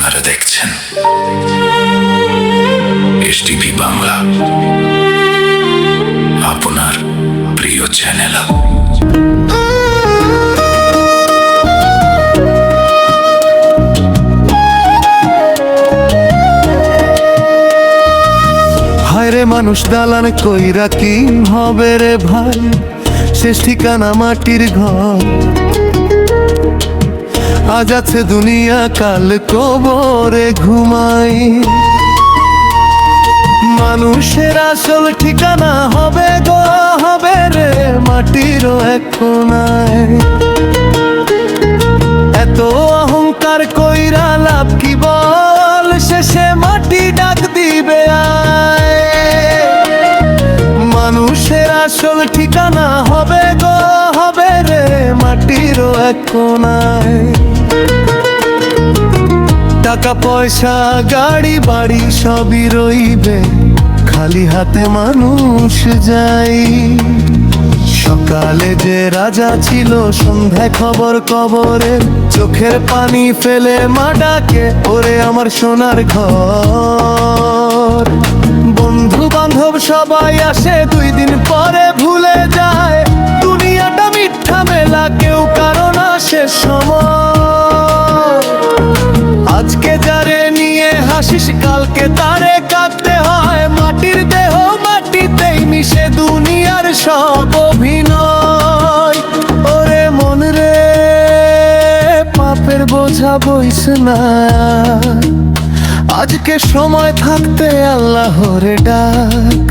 আপনারা দেখছেন এসটিভি বাংলা, আপনার প্রিয় চ্যানেল। হায়রে মানুষ দালান কইরা কি হবে রে ভাই, শেষ ঠিকানা মাটির ঘর। আজ আছে দুনিয়া, কাল কবরে ঘুমাই। মানুষের আসল ঠিকানা হবে গো, হবে রে মাটিরও এক কোনায়। এত অহংকার কইরা লাভ কি বল, শেষে মাটি ডাক দিবে আয়। মানুষের আসল ঠিকানা হবে গো, হবে রে মাটিরও এক কোনায়। টাকা পয়সা গাড়ি বাড়ি সবই রইবে, খালি হাতে মানুষ যাই। সকালে যে রাজা ছিল, সন্ধ্যায় খবর কবরে, চোখের পানি ফেলে মা ডাকে ওরে আমার সোনার ঘর। বন্ধু বান্ধব সবাই আসে, 2 দিন পরে ভুলে যায়। দুনিয়াটা মিথ্যা মেলা, কেউ কারো না শেষ সময়। আজকে যারে নিয়ে হাসিস, কালকে তারে কাঁদতে হয়। মাটির দেহ মাটিতেই মিশে দুনিয়ার সব অভিনয়। ওরে মন রে, পাপের বোঝা বইস না। আজকে সময় থাকতে আল্লাহরে ডাক,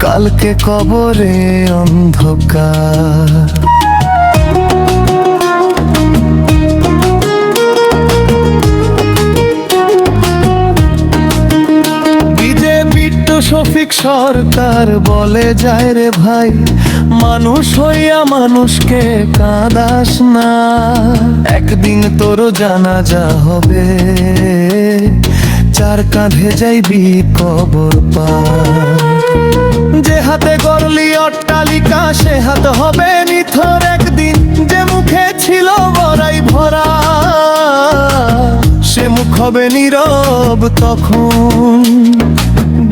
কালকে কবরে অন্ধকার। শফিক সরকার বলে যায় রে ভাই, মানুষ হইয়া মানুষকে কাঁদাস না। একদিন তোরও জানাজা হবে, 4 কাঁধে যাইবি কবর পার। যে হাতে গড়লি অট্টালিকা, সে হাত হবে নিথর একদিন। যে মুখে ছিল বড়াই ভরা, সে মুখ হবে নীরব তখন।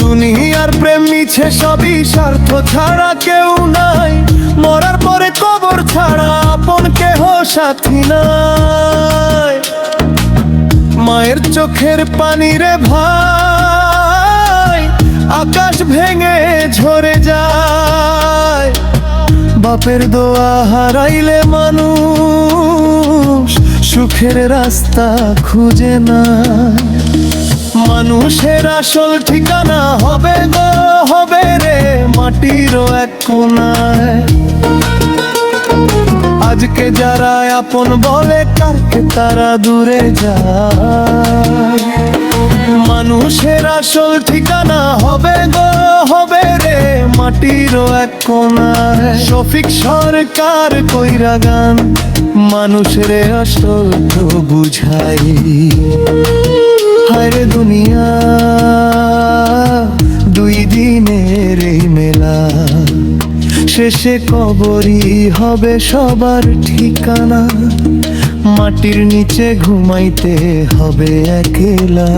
দুনিয়ার প্রেম মিছে, সবই স্বার্থ ছাড়া কেউ নাই। মরার পরে কবর ছাড়া আপন কেহ সাথী নাই। মায়ের চোখের পানি রে ভাই, আকাশ ভেঙে ঝরে যায়। বাপের দোয়া হারাইলে মানুষ সুখের রাস্তা খুঁজে না। মানুষের আসল ঠিকানা হবে গো, হবে রে মাটিরও এক কোনায়। আজকে যারা আপন বলে, কালকে তারা দূরে যায়। মানুষের আসল ঠিকানা হবে গো, হবে রে মাটিরও এক কোনায়। শফিক সরকার কইরা গান, মানুষের আসল তো বুঝাই। হায়রে দুনিয়া, 2 দিনের এই মেলা, শেষে কবরই হবে সবার ঠিকানা। মাটির নিচে ঘুমাইতে হবে একলা।